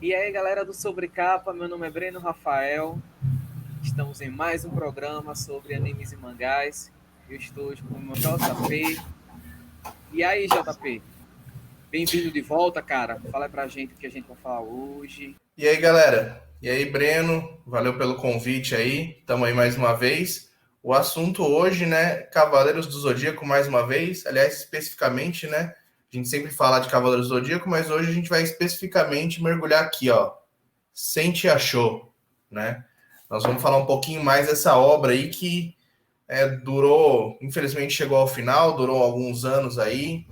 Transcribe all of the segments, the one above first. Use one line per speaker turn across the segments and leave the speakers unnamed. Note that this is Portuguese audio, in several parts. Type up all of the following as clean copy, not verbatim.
E aí, galera do Sobrecapa, meu nome é Breno Rafael. Estamos em mais um programa sobre animes e mangás. Eu estou hoje com o meu JP. E aí, JP, bem-vindo de volta, cara. Fala pra gente o que a gente vai falar hoje.
E aí, galera? E aí, Breno? Valeu pelo convite aí. Estamos aí mais uma vez. O assunto hoje, né? Cavaleiros do Zodíaco mais uma vez. Aliás, especificamente, né? A gente sempre fala de Cavaleiros do Zodíaco, mas hoje a gente vai especificamente mergulhar aqui, ó. Sente achou, né? Nós vamos falar um pouquinho mais dessa obra aí que durou, infelizmente chegou ao final, durou alguns anos aí.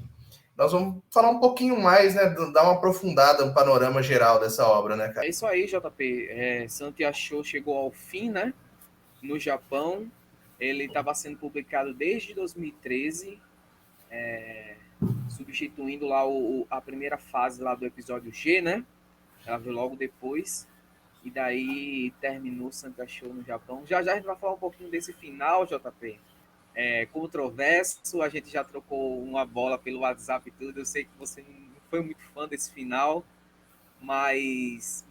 Nós vamos falar um pouquinho mais, né? Dar uma aprofundada, um panorama geral dessa obra, né, cara?
É isso aí, JP. Santia Show chegou ao fim, né? No Japão. Ele estava sendo publicado desde 2013, substituindo lá a primeira fase lá do episódio G, né? Ela veio logo depois. E daí terminou Santa Show no Japão. Já já a gente vai falar um pouquinho desse final, JP. Controverso, a gente já trocou uma bola pelo WhatsApp e tudo. Eu sei que você não foi muito fã desse final, mas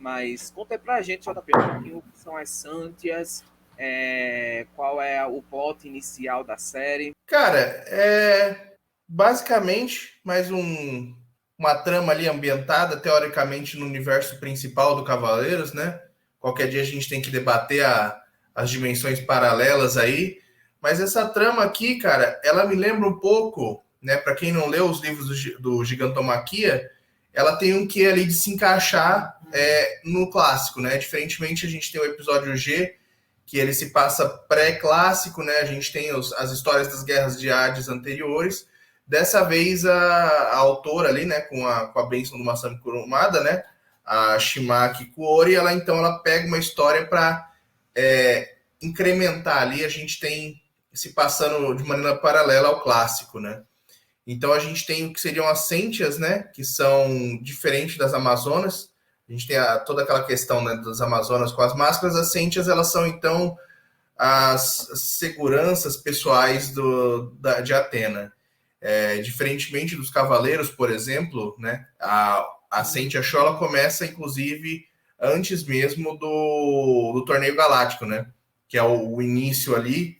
conta aí pra gente, JP, um pouquinho o que são as Santias, qual é o plot inicial da série.
Cara, é basicamente uma trama ali ambientada, teoricamente, no universo principal do Cavaleiros, né? Qualquer dia a gente tem que debater as dimensões paralelas aí. Mas essa trama aqui, cara, ela me lembra um pouco, né? Para quem não leu os livros do Gigantomaquia, ela tem um quê ali de se encaixar no clássico, né? Diferentemente, a gente tem o episódio G, que ele se passa pré-clássico, né? A gente tem as histórias das guerras de Hades anteriores. Dessa vez, a autora ali, né, com a bênção do Masami Kurumada, né, a Shimaki Kuori, ela pega uma história para incrementar ali. A gente tem se passando de maneira paralela ao clássico, né? Então a gente tem o que seriam as Sentias, né, que são diferentes das Amazonas. A gente tem toda aquela questão, né, das Amazonas com as máscaras. As Sentias, elas são então as seguranças pessoais de Atena. Diferentemente dos cavaleiros, por exemplo, né, a Sentia Show ela começa, inclusive, antes mesmo do torneio galáctico, né, que é o início ali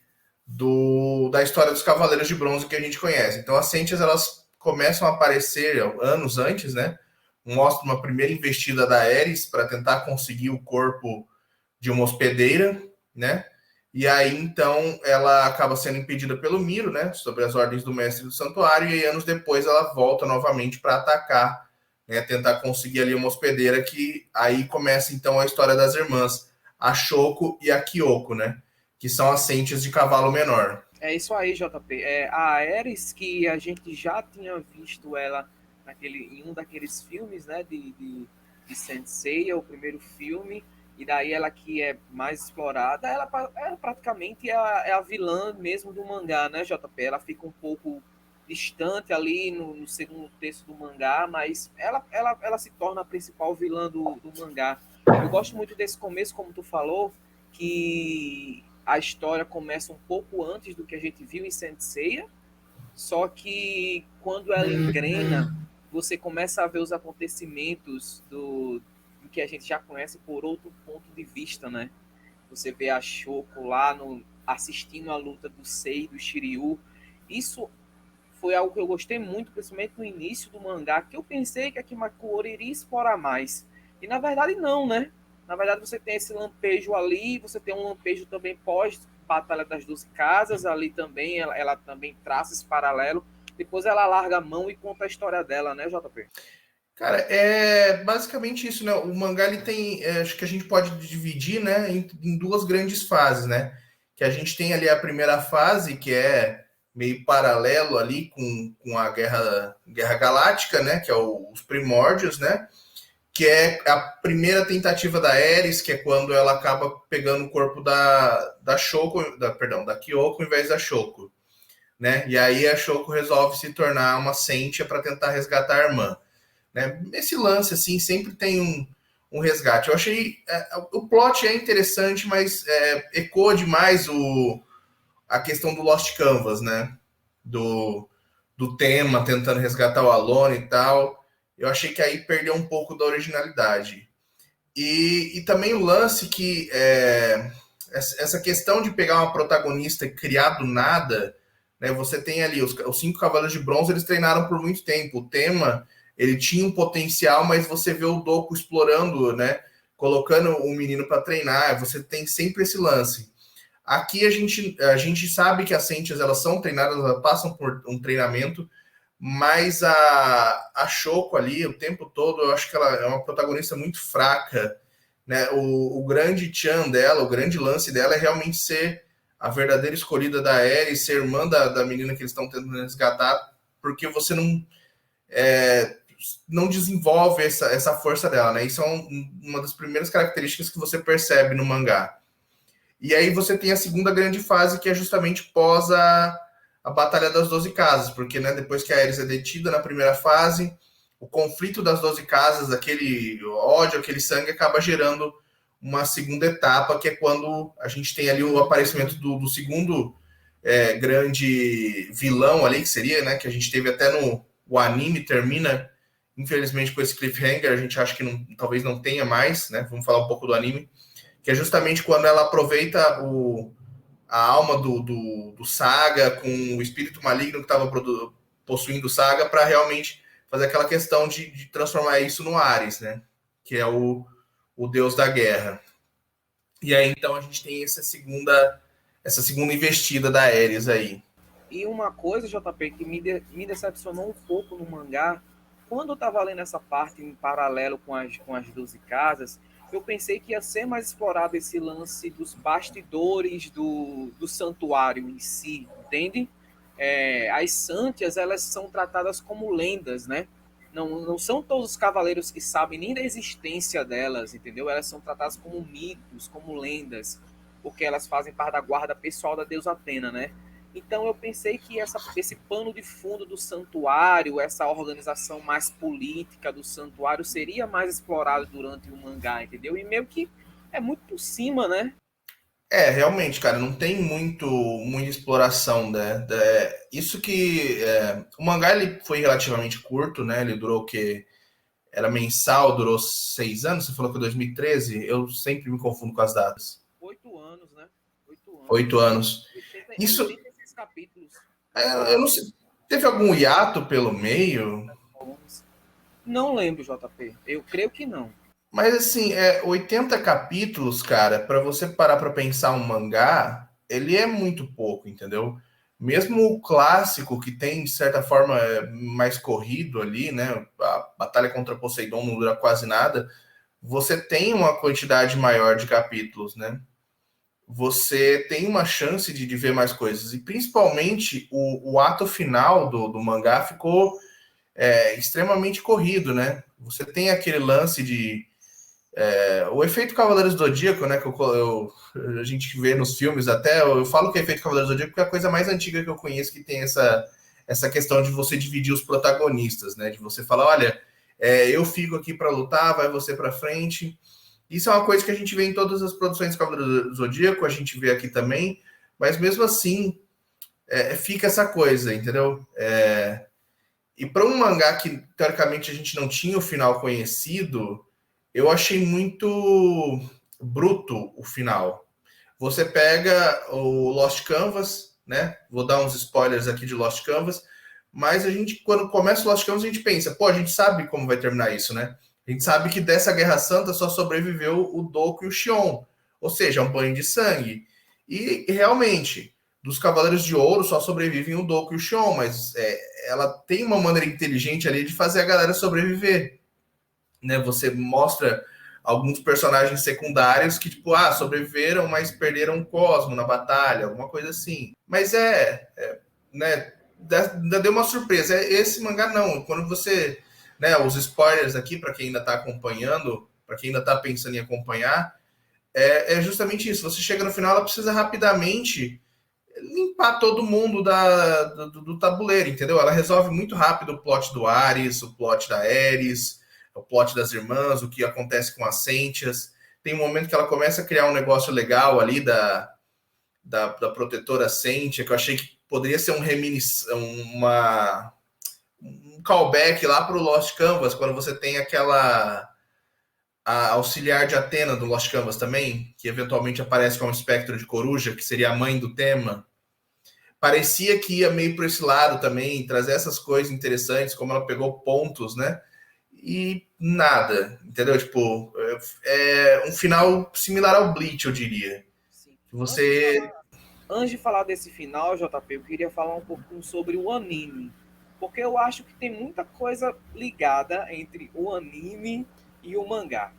da história dos Cavaleiros de Bronze que a gente conhece. Então, as Sentias, elas começam a aparecer anos antes, né, mostra uma primeira investida da Ares para tentar conseguir o corpo de uma hospedeira, né? E aí, então, ela acaba sendo impedida pelo Miro, né? Sobre as ordens do mestre do santuário, e aí, anos depois ela volta novamente para atacar, né? Tentar conseguir ali uma hospedeira, que aí começa, então, a história das irmãs, a Shoko e a Kyoko, né? Que são as Sentias de cavalo menor.
É isso aí, JP. A Ares, que a gente já tinha visto ela em um daqueles filmes, né, de Sensei, o primeiro filme, e daí ela que é mais explorada, ela praticamente é a vilã mesmo do mangá, né, JP? Ela fica um pouco distante ali no segundo terço do mangá, mas ela se torna a principal vilã do mangá. Eu gosto muito desse começo, como tu falou, que a história começa um pouco antes do que a gente viu em Saint Seiya, só que quando ela engrena, você começa a ver os acontecimentos do que a gente já conhece por outro ponto de vista, né? Você vê a Shoko lá assistindo a luta do Sei e do Shiryu. Isso foi algo que eu gostei muito, principalmente no início do mangá, que eu pensei que a Kimakura iria explorar mais. E na verdade não, né? Na verdade você tem esse lampejo ali, você tem um lampejo também pós Batalha das 12 Casas, ali também, ela também traça esse paralelo. Depois ela larga a mão e conta a história dela, né, JP?
Cara, é basicamente isso, né? O mangá ele tem, acho que a gente pode dividir, né, em duas grandes fases, né? Que a gente tem ali a primeira fase, que é meio paralelo ali com a Guerra Galáctica, né? Que é os primórdios, né? Que é a primeira tentativa da Ares, que é quando ela acaba pegando o corpo da Shoko, perdão, da Kyoko em vez da Shoko, né? E aí a Shoko resolve se tornar uma Sentia para tentar resgatar a irmã, né? Esse lance, assim, sempre tem um resgate. Eu achei. O plot é interessante, mas ecoa demais a questão do Lost Canvas, né? Do, do tema, tentando resgatar o Alone e tal. Eu achei que aí perdeu um pouco da originalidade. E também o lance que essa questão de pegar uma protagonista e criar do nada, né? Você tem ali os 5 Cavaleiros de Bronze, eles treinaram por muito tempo. O tema, ele tinha um potencial, mas você vê o Doku explorando, né? Colocando o menino para treinar. Você tem sempre esse lance. Aqui a gente sabe que as Sentias, elas são treinadas, elas passam por um treinamento, mas a Shoko ali, o tempo todo, eu acho que ela é uma protagonista muito fraca, né? O grande tchan dela, o grande lance dela é realmente ser a verdadeira escolhida da Ares, ser irmã da menina que eles estão tentando resgatar, porque você não desenvolve essa força dela, né? Isso é uma das primeiras características que você percebe no mangá. E aí você tem a segunda grande fase, que é justamente pós a Batalha das 12 Casas, porque, né, depois que a Ares é detida na primeira fase, o conflito das 12 casas, aquele ódio, aquele sangue, acaba gerando uma segunda etapa, que é quando a gente tem ali o aparecimento do segundo grande vilão ali, que seria, né, que a gente teve até no o anime, termina, infelizmente, com esse cliffhanger, a gente acha que talvez não tenha mais, né, vamos falar um pouco do anime, que é justamente quando ela aproveita a alma do Saga com o espírito maligno que estava possuindo o Saga para realmente fazer aquela questão de transformar isso no Ares, né? Que é o deus da guerra. E aí, então, a gente tem essa segunda investida da Ares aí.
E uma coisa, JP, que me decepcionou um pouco no mangá, quando eu estava lendo essa parte em paralelo com as 12 casas, eu pensei que ia ser mais explorado esse lance dos bastidores do santuário em si, entende? As Santias, elas são tratadas como lendas, né? Não são todos os cavaleiros que sabem nem da existência delas, entendeu? Elas são tratadas como mitos, como lendas, porque elas fazem parte da guarda pessoal da deusa Atena, né? Então eu pensei que esse pano de fundo do santuário, essa organização mais política do santuário seria mais explorado durante o mangá, entendeu? E meio que é muito por cima, né?
Realmente, cara, não tem muita exploração, né? Isso que o mangá ele foi relativamente curto, né? Ele durou o quê? Era mensal, durou 6 anos. Você falou que é 2013. Eu sempre me confundo com as datas.
8 anos, né? 8 anos.
8 anos.
80,
Isso,
86 capítulos.
eu não sei. Teve algum hiato pelo meio?
Não lembro, JP. Eu creio que não.
Mas assim, 80 capítulos, cara, para você parar para pensar um mangá, ele é muito pouco, entendeu? Mesmo o clássico, que tem, de certa forma, mais corrido ali, né? A batalha contra Poseidon não dura quase nada. Você tem uma quantidade maior de capítulos, né? Você tem uma chance de ver mais coisas. E principalmente o ato final do mangá ficou extremamente corrido, né? Você tem aquele lance de o efeito Cavaleiros do Zodíaco, né? A gente vê nos filmes até. Eu falo que é efeito Cavaleiros do Zodíaco porque é a coisa mais antiga que eu conheço que tem essa questão de você dividir os protagonistas, né? De você falar, olha, eu fico aqui para lutar, vai você para frente. Isso é uma coisa que a gente vê em todas as produções de Cavaleiros do Zodíaco, a gente vê aqui também, mas mesmo assim fica essa coisa, entendeu? E para um mangá que teoricamente a gente não tinha o final conhecido, eu achei muito bruto o final. Você pega o Lost Canvas, né? Vou dar uns spoilers aqui de Lost Canvas, mas a gente, quando começa o Lost Canvas, a gente pensa, pô, a gente sabe como vai terminar isso, né? A gente sabe que dessa Guerra Santa só sobreviveu o Doku e o Xion, ou seja, um banho de sangue. E realmente, dos Cavaleiros de Ouro só sobrevivem o Doku e o Xion, mas ela tem uma maneira inteligente ali de fazer a galera sobreviver, né? Você mostra alguns personagens secundários que, tipo, sobreviveram, mas perderam o Cosmo na batalha, alguma coisa assim. Mas né? Ainda deu uma surpresa. Esse mangá não. Quando você, né? Os spoilers aqui para quem ainda está acompanhando, para quem ainda está pensando em acompanhar, justamente isso. Você chega no final, ela precisa rapidamente limpar todo mundo do tabuleiro, entendeu? Ela resolve muito rápido o plot do Ares, o plot da Ares, o plot das irmãs, o que acontece com as Sentias. Tem um momento que ela começa a criar um negócio legal ali da protetora Sentia, que eu achei que poderia ser um callback lá para o Lost Canvas, quando você tem a auxiliar de Atena do Lost Canvas também, que eventualmente aparece como espectro de coruja, que seria a mãe do tema, parecia que ia meio para esse lado também, trazer essas coisas interessantes, como ela pegou pontos, né? E nada, entendeu? Tipo, é um final similar ao Bleach, eu diria.
Sim.
Você.
Antes de falar desse final, JP, eu queria falar um pouquinho sobre o anime. Porque eu acho que tem muita coisa ligada entre o anime e o mangá.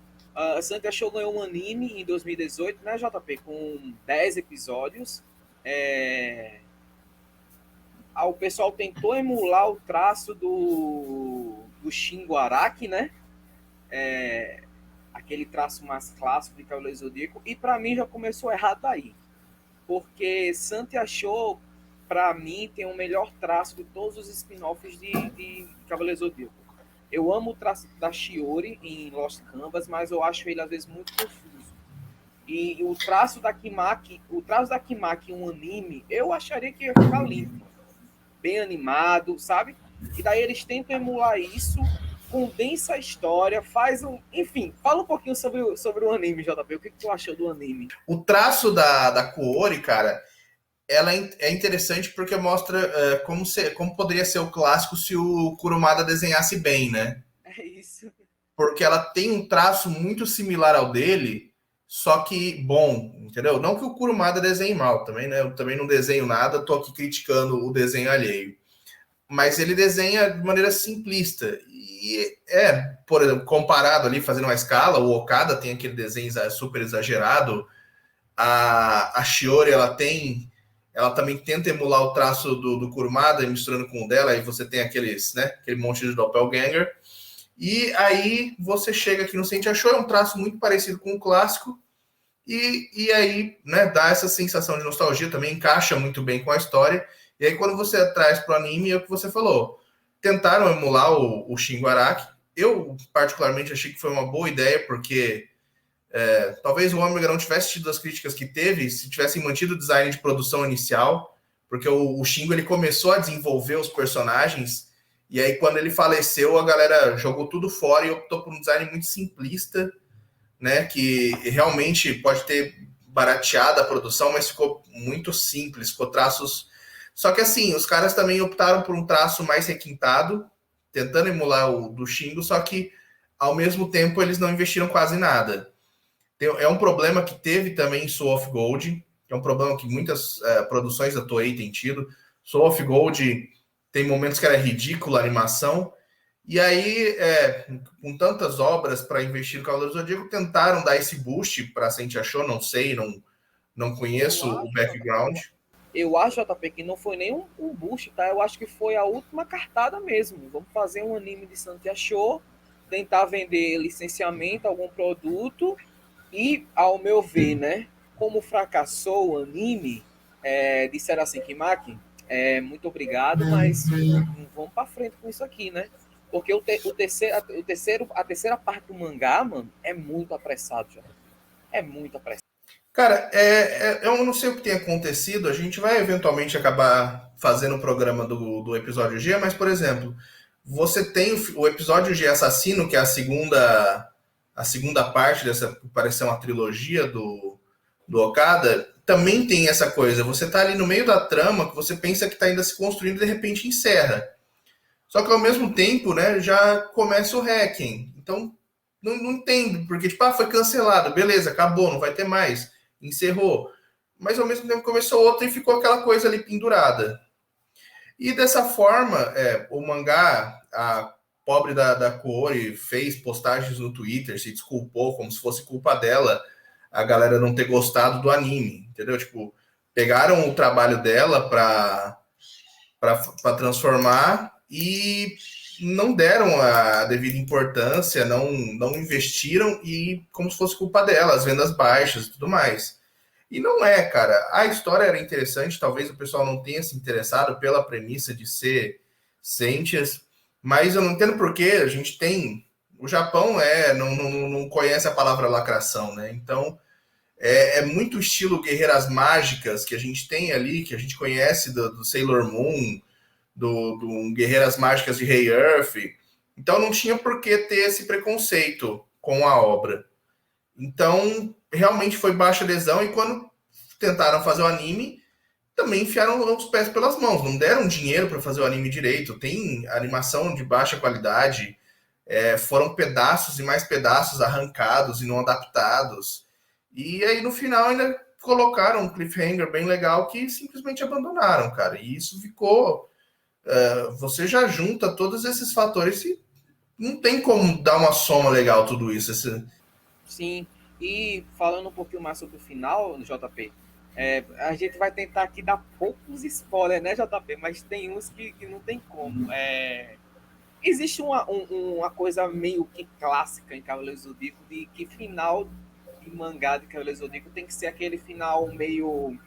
Santi Show ganhou um anime em 2018, né, JP? Com 10 episódios. O pessoal tentou emular o traço do Shingo Araki, né? Aquele traço mais clássico de Cavaleiro Zodíaco. E para mim já começou errado aí. Porque Santi achou, para mim, tem o melhor traço de todos os spin-offs de Cavaleiro Zodíaco. Eu amo o traço da Shiori em Lost Canvas, mas eu acho ele às vezes muito confuso. E o traço da Kimaki em um anime, eu acharia que ia ficar limpo, bem animado, sabe? E daí eles tentam emular isso, condensa a história, faz um. Enfim, fala um pouquinho sobre o anime, JP. O que tu achou do anime?
O traço da Kuori, cara, ela é interessante porque mostra como poderia ser o clássico se o Kurumada desenhasse bem, né?
É isso.
Porque ela tem um traço muito similar ao dele, só que bom, entendeu? Não que o Kurumada desenhe mal também, né? Eu também não desenho nada, tô aqui criticando o desenho alheio. Mas ele desenha de maneira simplista. E por exemplo, comparado ali, fazendo uma escala, o Okada tem aquele desenho super exagerado, a Shiori, ela também tenta emular o traço do Kurumada, misturando com o dela, aí você tem aquele monte de doppelganger. E aí você chega aqui no Sentia Show, é um traço muito parecido com o clássico, e aí, né, dá essa sensação de nostalgia, também encaixa muito bem com a história. E aí quando você traz para o anime, é o que você falou, tentaram emular o Shingo Araki. Eu particularmente achei que foi uma boa ideia, porque talvez o Ômega não tivesse tido as críticas que teve se tivessem mantido o design de produção inicial, porque o Shingo ele começou a desenvolver os personagens, e aí quando ele faleceu, a galera jogou tudo fora e optou por um design muito simplista, né, que realmente pode ter barateado a produção, mas ficou muito simples, ficou traços... Só que assim, os caras também optaram por um traço mais requintado, tentando emular o do Shingo, só que ao mesmo tempo eles não investiram quase nada. É um problema que teve também em Soul of Gold, que é um problema que muitas produções da Toei têm tido. Soul of Gold tem momentos que era ridícula a animação, e aí, com tantas obras para investir no Cavaleiro do Zodíaco, tentaram dar esse boost para a Sentia Show, não sei, não conheço o background.
Eu acho, JP, que não foi nem um boost, tá? Eu acho que foi a última cartada mesmo. Vamos fazer um anime de Santia Show, tentar vender licenciamento, algum produto, e, ao meu ver, né, como fracassou o anime, disseram assim, Kimaki, muito obrigado, mas não vamos para frente com isso aqui, né? Porque a terceira parte do mangá, mano, é muito apressado já. É muito apressado.
Cara, eu não sei o que tem acontecido, a gente vai eventualmente acabar fazendo o programa do episódio G, mas, por exemplo, você tem o episódio G Assassino, que é a segunda parte dessa, parece ser uma trilogia do Okada, também tem essa coisa. Você tá ali no meio da trama, que você pensa que tá ainda se construindo e de repente encerra. Só que ao mesmo tempo, né, já começa o hacking. Então, não entendo, porque tipo, foi cancelado, beleza, acabou, não vai ter mais. Encerrou. Mas ao mesmo tempo começou outra e ficou aquela coisa ali pendurada. E dessa forma, o mangá, a pobre da Kuori fez postagens no Twitter, se desculpou como se fosse culpa dela a galera não ter gostado do anime, entendeu? Tipo, pegaram o trabalho dela para transformar e não deram a devida importância, não investiram e como se fosse culpa dela, as vendas baixas e tudo mais. E não é, cara. A história era interessante, talvez o pessoal não tenha se interessado pela premissa de ser Sentias, mas eu não entendo por que a gente tem... O Japão não conhece a palavra lacração, né? Então, é muito estilo Guerreiras Mágicas que a gente tem ali, que a gente conhece do Sailor Moon, do Guerreiras Mágicas de Rei Earth. Então não tinha por que ter esse preconceito. com a obra. Então, realmente foi baixa adesão, e quando tentaram fazer o anime, também enfiaram os pés pelas mãos, não deram dinheiro para fazer o anime direito, tem animação de baixa qualidade, foram pedaços e mais pedaços arrancados e não adaptados, e aí no final ainda colocaram um cliffhanger bem legal que simplesmente abandonaram, cara, e isso ficou... você já junta todos esses fatores e não tem como dar uma soma legal tudo isso.
Sim, e falando um pouquinho mais sobre o final, JP, a gente vai tentar aqui dar poucos spoilers, né, JP? Mas tem uns que não tem como. Existe uma coisa meio que clássica em Cavaleiros do Zodíaco, de que final de mangá de Cavaleiros do Zodíaco tem que ser aquele final meio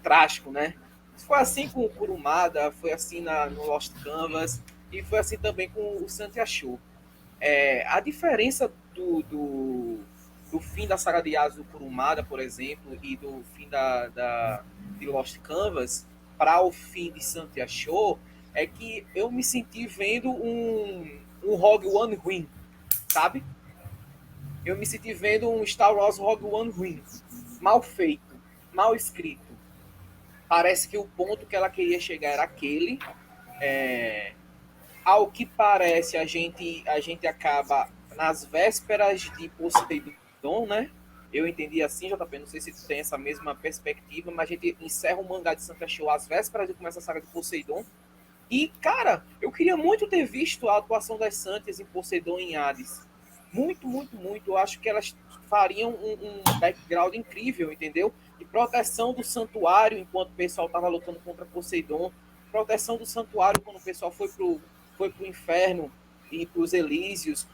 trágico, né? Foi assim com o Kurumada, foi assim no Lost Canvas, e foi assim também com o Santi Show. A diferença do fim da saga de Yasuo do Kurumada, por exemplo, e do fim de Lost Canvas para o fim de Santi Show é que eu me senti vendo um Rogue One ruim, sabe? Eu me senti vendo um Star Wars Rogue One ruim, mal feito, mal escrito. Parece que o ponto que ela queria chegar era aquele. Ao que parece, a gente acaba nas vésperas de Poseidon, né? Eu entendi assim, JP, não sei se tu tem essa mesma perspectiva, mas a gente encerra o mangá de Santa Show às vésperas de começar a saga de Poseidon. E, cara, eu queria muito ter visto a atuação das Santas em Poseidon e em Hades. Muito, muito, muito. Eu acho que elas fariam um background incrível, entendeu? De proteção do santuário enquanto o pessoal estava lutando contra Poseidon. Proteção do santuário quando o pessoal foi pro inferno e pros Elísios.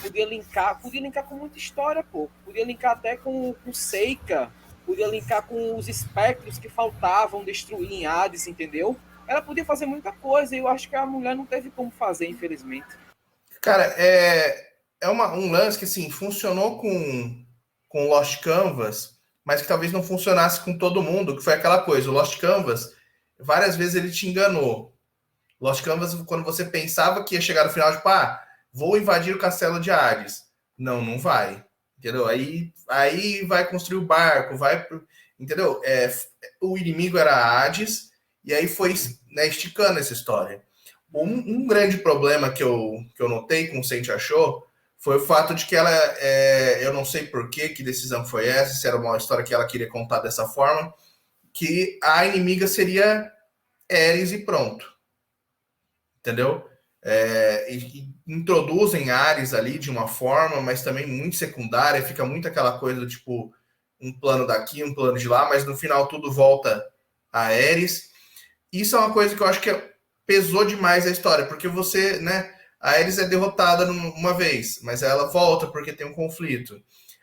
Podia linkar com muita história, pô. Podia linkar até com Seika. Podia linkar com os espectros que faltavam destruir em Hades, entendeu? Ela podia fazer muita coisa e eu acho que a mulher não teve como fazer, infelizmente.
Cara, um lance que, assim, funcionou com Lost Canvas, mas que talvez não funcionasse com todo mundo, que foi aquela coisa, o Lost Canvas, várias vezes ele te enganou. Lost Canvas, quando você pensava que ia chegar no final, tipo, vou invadir o castelo de Hades. Não, não vai. Entendeu? Aí vai construir o barco, entendeu? O inimigo era Hades, e aí foi, né, esticando essa história. Um grande problema que eu notei com o Saint Achou foi o fato de que ela, eu não sei por que decisão foi essa, se era uma história que ela queria contar dessa forma, que a inimiga seria Ares e pronto. Entendeu? E introduzem Ares ali de uma forma, mas também muito secundária, fica muito aquela coisa do tipo, um plano daqui, um plano de lá, mas no final tudo volta a Ares. Isso é uma coisa que eu acho que pesou demais a história, porque você, né, a Ares é derrotada uma vez, mas ela volta porque tem um conflito.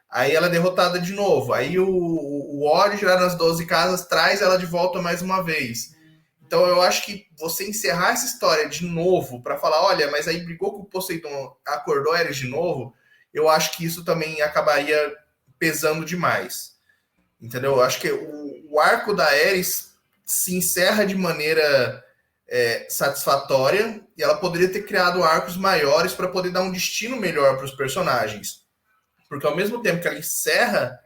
Aí ela é derrotada de novo. Aí o Ori, já nas 12 casas, traz ela de volta mais uma vez. Então eu acho que você encerrar essa história de novo para falar, olha, mas aí brigou com o Poseidon, acordou Ares de novo, eu acho que isso também acabaria pesando demais. Entendeu? Eu acho que o arco da Ares se encerra de maneira satisfatória e ela poderia ter criado arcos maiores para poder dar um destino melhor para os personagens. Porque ao mesmo tempo que ela encerra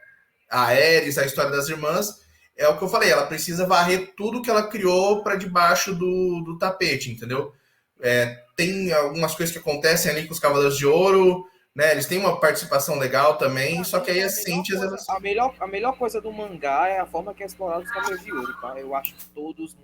a Ares, a história das irmãs, é o que eu falei, ela precisa varrer tudo que ela criou para debaixo do tapete, entendeu? Tem algumas coisas que acontecem ali com os Cavaleiros de Ouro, né? Eles têm uma participação legal também, só que aí as Sentias, elas...
A melhor coisa do mangá é a forma que é explorado os Cavaleiros de Ouro, tá? Eu acho todos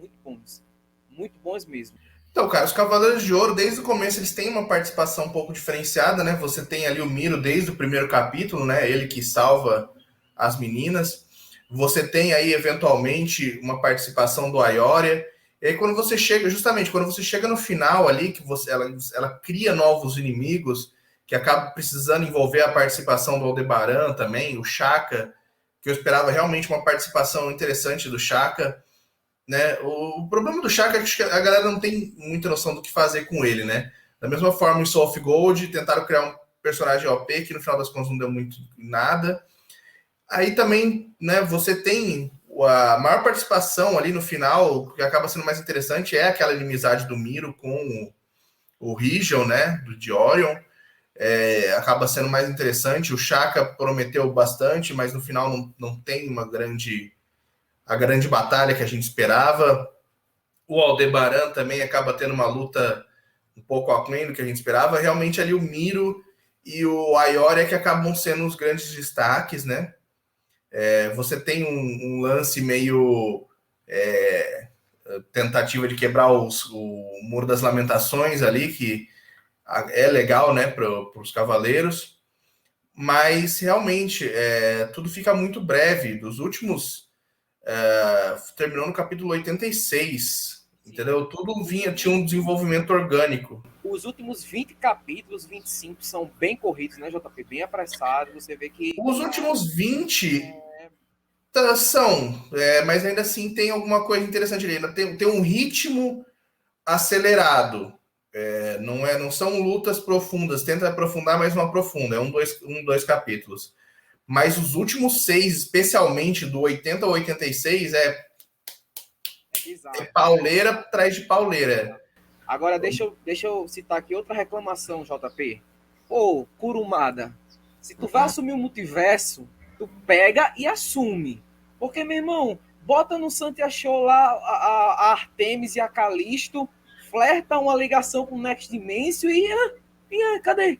muito bons mesmo.
Então, cara, os Cavaleiros de Ouro, desde o começo, eles têm uma participação um pouco diferenciada, né? Você tem ali o Miro desde o primeiro capítulo, né? Ele que salva as meninas. Você tem aí, eventualmente, uma participação do Aioria. E aí, quando você chega no final ali, que ela cria novos inimigos, que acaba precisando envolver a participação do Aldebaran também, o Shaka, que eu esperava realmente uma participação interessante do Shaka, né? O problema do Shaka é que a galera não tem muita noção do que fazer com ele, né? Da mesma forma, em Soul of Gold, tentaram criar um personagem OP, que no final das contas não deu muito nada. Aí também, né, você tem a maior participação ali no final, que acaba sendo mais interessante, é aquela inimizade do Miro com o Region, né, do Diorion. acaba sendo mais interessante. O Shaka prometeu bastante, mas no final não tem a grande batalha que a gente esperava. O Aldebaran também acaba tendo uma luta um pouco aquém do que a gente esperava. Realmente ali o Miro e o Ayoria que acabam sendo os grandes destaques, né? Você tem um lance meio tentativa de quebrar o Muro das Lamentações ali, que é legal, né, para os cavaleiros, mas realmente tudo fica muito breve. Dos últimos, terminou no capítulo 86, entendeu? Tudo tinha um desenvolvimento orgânico.
Os últimos 20 capítulos, 25, são bem corridos, né, JP? Bem apressados. Você vê que.
Os últimos 20 são, mas ainda assim tem alguma coisa interessante ali. Tem um ritmo acelerado. Não são lutas profundas, tenta aprofundar, mas não aprofunda. É dois capítulos. Mas os últimos 6, especialmente do 80 ao 86, é pauleira atrás de pauleira.
Agora, deixa eu citar aqui outra reclamação, JP. Pô, Kurumada, se tu vai assumir o multiverso, tu pega e assume. Porque, meu irmão, bota no Santia Show lá a Artemis e a Calisto, flerta uma ligação com o Next Dimension e cadê?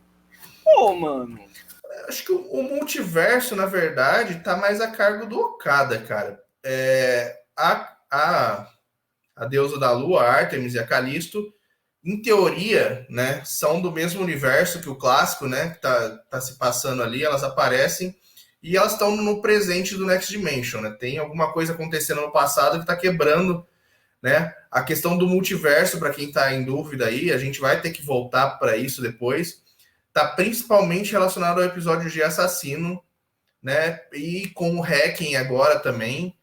Pô, mano.
Acho que o multiverso, na verdade, tá mais a cargo do Okada, cara. A deusa da lua, a Artemis e a Calisto, em teoria, né, são do mesmo universo que o clássico, né, que tá se passando ali, elas aparecem e elas estão no presente do Next Dimension, né? Tem alguma coisa acontecendo no passado que está quebrando, né? A questão do multiverso, para quem está em dúvida aí, a gente vai ter que voltar para isso depois. Tá principalmente relacionado ao episódio de Assassino, né? E com o Hacking agora também,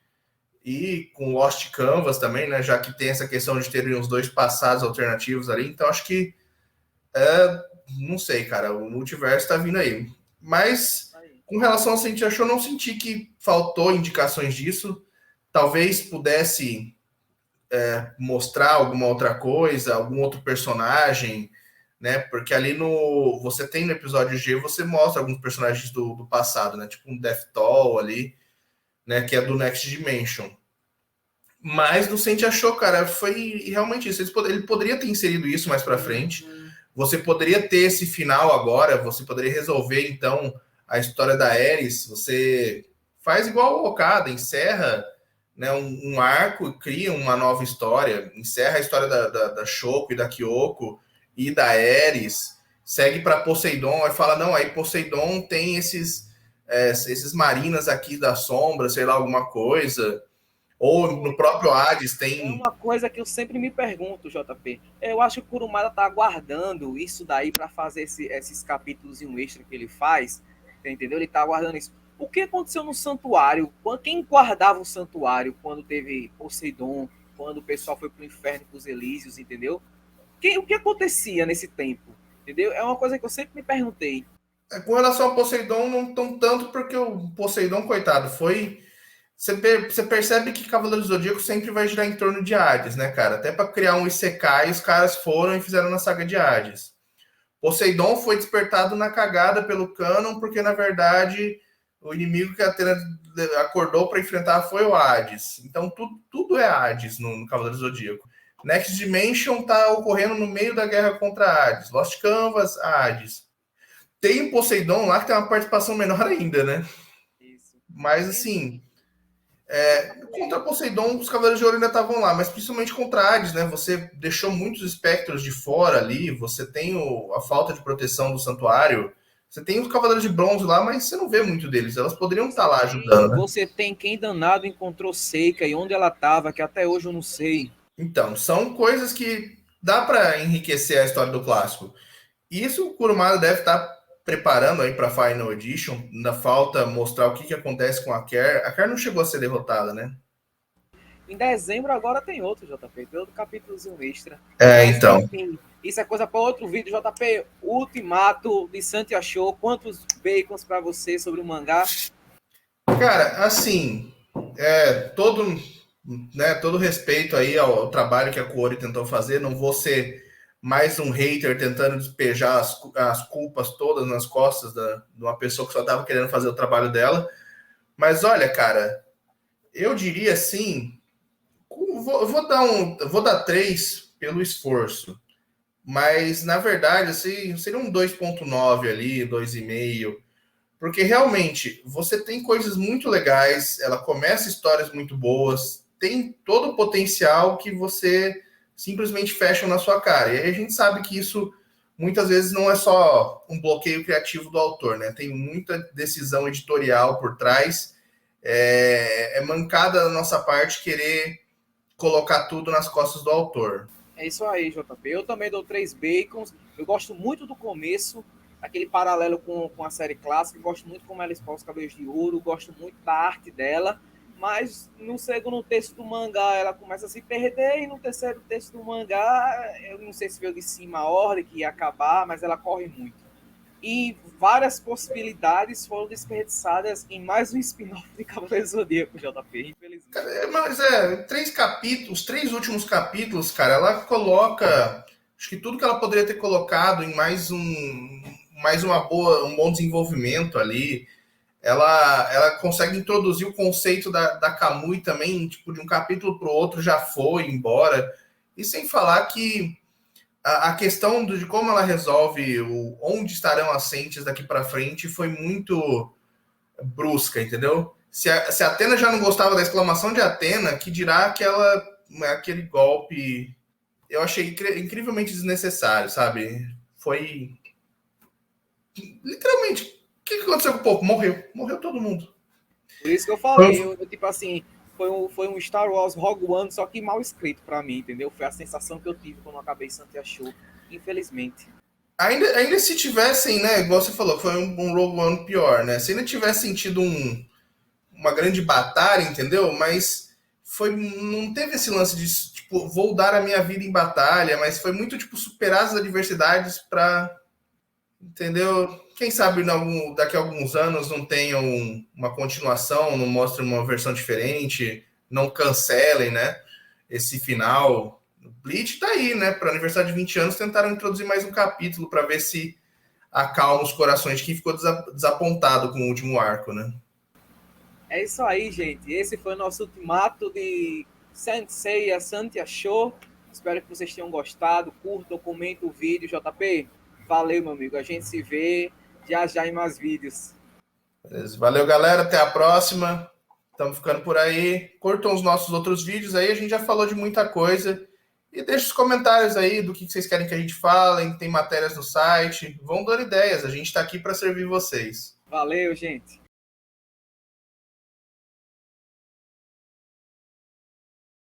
e com Lost Canvas também, né? Já que tem essa questão de ter uns dois passados alternativos ali. Então, acho que não sei, cara, o multiverso tá vindo aí. Mas com relação ao Sentia Show, eu não senti que faltou indicações disso. Talvez pudesse mostrar alguma outra coisa, algum outro personagem, né? Porque ali você tem no episódio G, você mostra alguns personagens do passado, né? Tipo um Death Toll ali, né? Que é do Next Dimension. Mas no Sentia Show, cara, foi realmente isso. Ele poderia ter inserido isso mais pra frente. Você poderia ter esse final agora, você poderia resolver, então, a história da Ares. Você faz igual o Okada, encerra, né, um arco, cria uma nova história, encerra a história da Shoko e da Kyoko e da Ares, segue para Poseidon, aí fala, não, aí Poseidon tem esses marinas aqui da sombra, sei lá, alguma coisa. Ou no próprio Hades tem.
É uma coisa que eu sempre me pergunto, JP. Eu acho que o Kurumada tá aguardando isso daí para fazer esses capítulos em um extra que ele faz. Entendeu? Ele tá aguardando isso. O que aconteceu no santuário? Quem guardava o santuário quando teve Poseidon? Quando o pessoal foi pro inferno com os Elísios, entendeu? O que acontecia nesse tempo? Entendeu? É uma coisa que eu sempre me perguntei.
Com relação ao Poseidon, não tão tanto, porque o Poseidon, coitado, foi. Você percebe que Cavaleiro do Zodíaco sempre vai girar em torno de Hades, né, cara? Até para criar um Isekai, os caras foram e fizeram na saga de Hades. Poseidon foi despertado na cagada pelo Canon, porque, na verdade, o inimigo que a Atena acordou para enfrentar foi o Hades. Então, tudo é Hades no Cavaleiro do Zodíaco. Next Dimension tá ocorrendo no meio da guerra contra Hades. Lost Canvas, Hades. Tem o Poseidon lá que tem uma participação menor ainda, né?
Isso.
Mas, assim... contra Poseidon, os Cavaleiros de Ouro ainda estavam lá, mas principalmente contra Hades, né? Você deixou muitos espectros de fora ali, você tem a falta de proteção do santuário, você tem os Cavaleiros de Bronze lá, mas você não vê muito deles. Elas poderiam estar lá ajudando, né?
Você tem quem danado encontrou Seika e onde ela estava, que até hoje eu não sei.
Então, são coisas que dá para enriquecer a história do clássico. Isso o Kurumada deve estar preparando aí para Final Edition. Ainda falta mostrar o que acontece com a Care. A Care não chegou a ser derrotada, né?
Em dezembro agora tem outro, JP. Tem outro capítulozinho extra.
Então.
Enfim, isso é coisa para outro vídeo, JP. Ultimato de Santi achou. Quantos bacons para você sobre o mangá?
Cara, assim, todo respeito aí ao trabalho que a Kuori tentou fazer. Não vou ser mais um hater tentando despejar as culpas todas nas costas de uma pessoa que só estava querendo fazer o trabalho dela. Mas olha, cara, eu diria assim, vou dar 3 pelo esforço. Mas, na verdade, assim, seria um 2,9 ali, 2,5. Porque realmente você tem coisas muito legais, ela começa histórias muito boas, tem todo o potencial que você simplesmente fecha na sua cara. E aí a gente sabe que isso muitas vezes não é só um bloqueio criativo do autor, né? Tem muita decisão editorial por trás. É mancada da nossa parte querer colocar tudo nas costas do autor.
É isso aí, JP. Eu também dou 3 bacons. Eu gosto muito do começo, aquele paralelo com a série clássica. Eu gosto muito como ela expõe os cabelos de ouro. Gosto muito da arte dela. Mas no segundo texto do mangá ela começa a se perder. E no terceiro texto do mangá, eu não sei se veio de cima a ordem que ia acabar, mas ela corre muito. E várias possibilidades foram desperdiçadas em mais um spin-off de Cavaleiro Zodíaco, JP, infelizmente.
Mas 3 capítulos, os 3 últimos capítulos, cara, ela coloca, acho que tudo que ela poderia ter colocado em um bom desenvolvimento ali. Ela consegue introduzir o conceito da Kamui também, tipo, de um capítulo para o outro já foi embora. E sem falar que a questão de como ela resolve onde estarão as Sentes daqui para frente foi muito brusca, entendeu? Se a Atena já não gostava da exclamação de Atena, que dirá aquele golpe, eu achei incrivelmente desnecessário, sabe? Foi literalmente, o que aconteceu com o povo? Morreu todo mundo.
Por isso que eu falei, tipo assim, foi um Star Wars Rogue One, só que mal escrito pra mim, entendeu? Foi a sensação que eu tive quando eu acabei Santia Show, infelizmente.
Ainda se tivessem, né, igual você falou, foi um Rogue One pior, né? Se ainda tivesse sentido uma grande batalha, entendeu? Mas não teve esse lance de, tipo, vou dar a minha vida em batalha, mas foi muito, tipo, superar as adversidades pra, entendeu? Quem sabe daqui a alguns anos não tenham uma continuação, não mostrem uma versão diferente, não cancelem, né? Esse final. O Bleach tá aí, né? Para aniversário de 20 anos, tentaram introduzir mais um capítulo para ver se acalma os corações de quem ficou desapontado com o último arco, né?
É isso aí, gente. Esse foi o nosso ultimato de Sensei a Santia Show. Espero que vocês tenham gostado. Curtam, comentem o vídeo, JP. Valeu, meu amigo. A gente se vê já em mais vídeos.
Beleza. Valeu, galera. Até a próxima. Estamos ficando por aí. Curtam os nossos outros vídeos aí. A gente já falou de muita coisa. E deixe os comentários aí do que vocês querem que a gente fale. Tem matérias no site. Vão dando ideias. A gente está aqui para servir vocês.
Valeu, gente.